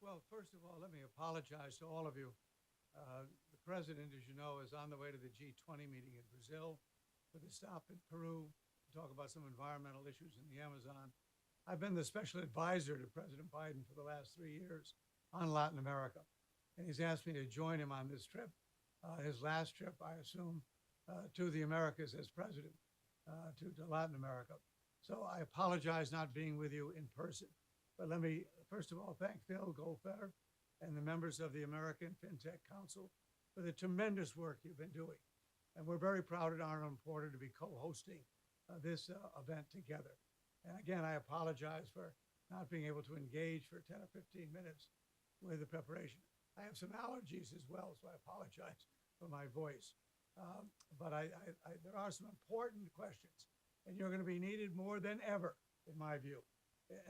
Well, first of all, let me apologize to all of you. The president, as you know, is on the way to the G20 meeting in Brazil with a stop in Peru to talk about some environmental issues in the Amazon. I've been the special advisor to President Biden for the last 3 years on Latin America, and he's asked me to join him on this trip, his last trip, I assume, to the Americas as president, to Latin America. So I apologize not being with you in person. But let me, first of all, thank Phil Goldfeder and the members of the American FinTech Council for the tremendous work you've been doing. And we're very proud at Arnold & Porter to be co-hosting this event together. And again, I apologize for not being able to engage for 10 or 15 minutes with the preparation. I have some allergies as well, so I apologize for my voice. But there are some important questions, and you're going to be needed more than ever, in my view,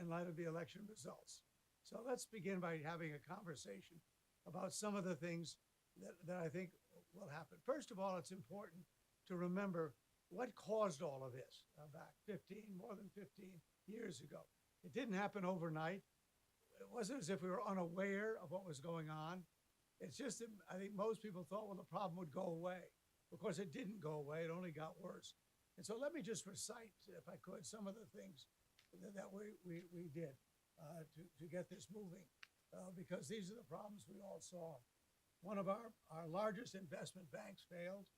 in light of the election results. So let's begin by having a conversation about some of the things that I think will happen. First of all, it's important to remember what caused all of this back more than 15 years ago. It didn't happen overnight. It wasn't as if we were unaware of what was going on. It's just that I think most people thought, well, the problem would go away. Of course, it didn't go away. It only got worse. And so let me just recite, if I could, some of the things that we did to get this moving, because these are the problems we all saw. One of our largest investment banks failed.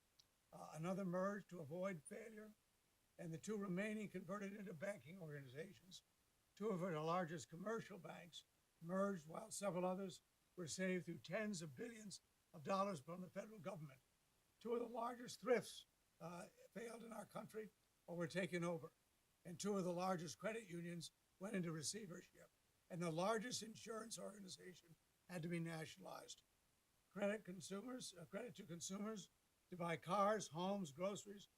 Another merged to avoid failure, and the two remaining converted into banking organizations. Two of our largest commercial banks merged, while several others were saved through tens of billions of dollars from the federal government. Two of the largest thrifts failed in our country or were taken over. And two of the largest credit unions went into receivership. And the largest insurance organization had to be nationalized. Credit to consumers to buy cars, homes, groceries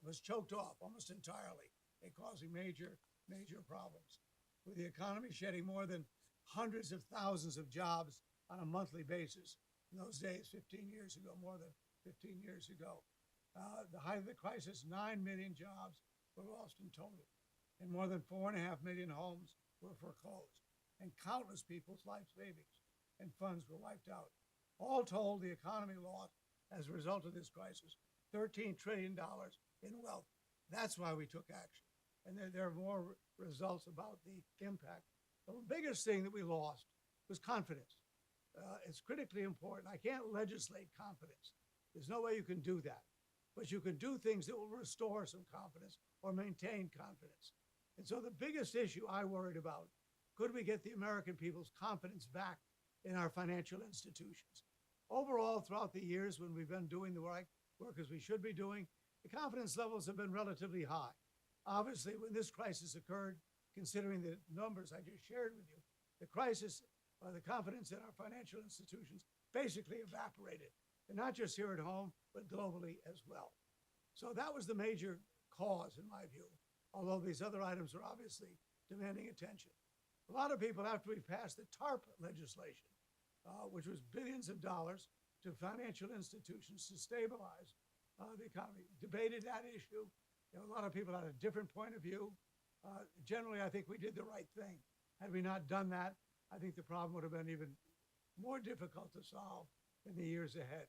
was choked off almost entirely and causing major problems. With the economy shedding more than hundreds of thousands of jobs on a monthly basis. In those days, 15 years ago, more than 15 years ago. The height of the crisis, 9 million jobs were lost in total, and more than 4.5 million homes were foreclosed, and countless people's life savings and funds were wiped out. All told, the economy lost, as a result of this crisis, $13 trillion in wealth. That's why we took action. And there are more results about the impact. The biggest thing that we lost was confidence. It's critically important. I can't legislate confidence. There's no way you can do that. But you can do things that will restore some confidence or maintain confidence. And so the biggest issue I worried about, could we get the American people's confidence back in our financial institutions? Overall, throughout the years when we've been doing the right work as we should be doing, the confidence levels have been relatively high. Obviously, when this crisis occurred, considering the numbers I just shared with you, the crisis, the confidence in our financial institutions basically evaporated. And not just here at home, but globally as well. So that was the major cause, in my view, although these other items are obviously demanding attention. A lot of people, after we passed the TARP legislation, which was billions of dollars to financial institutions to stabilize the economy, debated that issue. A lot of people had a different point of view. Generally, I think we did the right thing. Had we not done that, I think the problem would have been even more difficult to solve in the years ahead.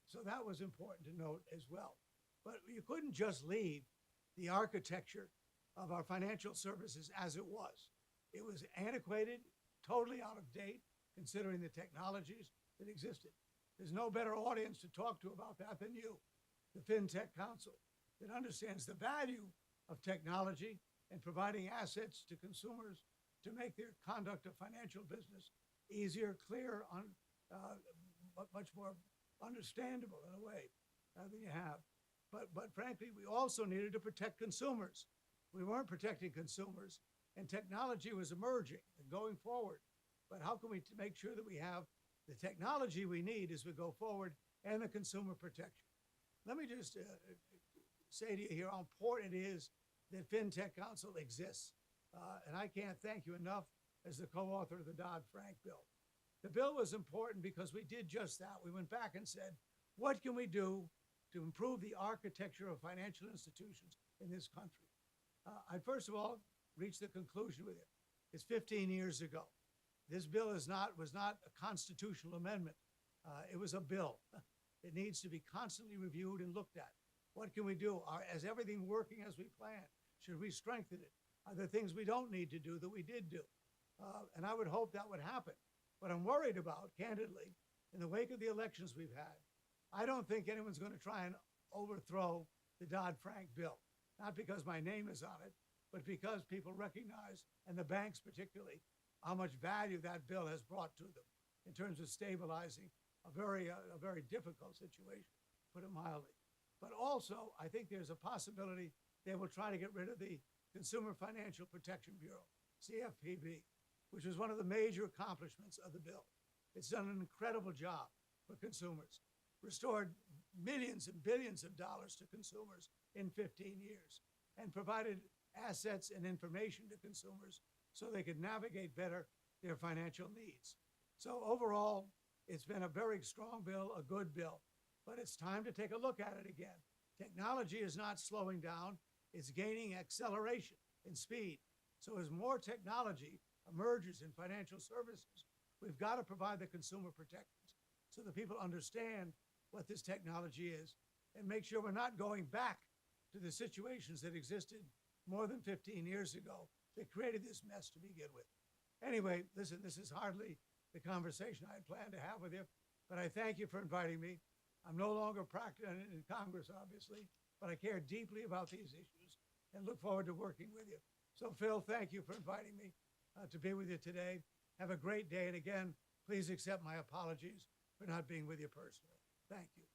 So that was important to note as well. But you couldn't just leave the architecture of our financial services as it was. It was antiquated, totally out of date, considering the technologies that existed. There's no better audience to talk to about that than you, the FinTech Council, that understands the value of technology and providing assets to consumers to make their conduct of financial business easier, clearer, much more understandable in a way than you have. But frankly, we also needed to protect consumers. We weren't protecting consumers, and technology was emerging and going forward. But how can we make sure that we have the technology we need as we go forward and the consumer protection? Let me just say to you here how important it is that FinTech Council exists. And I can't thank you enough as the co-author of the Dodd-Frank bill. The bill was important because we did just that. We went back and said, what can we do to improve the architecture of financial institutions in this country? I first of all reached the conclusion with it. It's 15 years ago. this bill was not a constitutional amendment. It was a bill. It needs to be constantly reviewed and looked at. What can we do? Is everything working as we planned? Should we strengthen it? Are there things we don't need to do that we did do? And I would hope that would happen. What I'm worried about, candidly, in the wake of the elections we've had, I don't think anyone's going to try and overthrow the Dodd-Frank bill. Not because my name is on it, but because people recognize, and the banks particularly, how much value that bill has brought to them in terms of stabilizing a very difficult situation, put it mildly. But also, I think there's a possibility they will try to get rid of the Consumer Financial Protection Bureau, CFPB, which was one of the major accomplishments of the bill. It's done an incredible job for consumers, restored millions and billions of dollars to consumers in 15 years, and provided assets and information to consumers so they could navigate better their financial needs. So overall, it's been a very strong bill, a good bill, but it's time to take a look at it again. Technology is not slowing down. It's gaining acceleration in speed. So as more technology emerges in financial services, we've got to provide the consumer protections so that people understand what this technology is and make sure we're not going back to the situations that existed more than 15 years ago that created this mess to begin with. Anyway, listen, this is hardly the conversation I had planned to have with you, but I thank you for inviting me. I'm no longer practicing in Congress, obviously, but I care deeply about these issues and look forward to working with you. So, Phil, thank you for inviting me to be with you today. Have a great day, and again, please accept my apologies for not being with you personally. Thank you.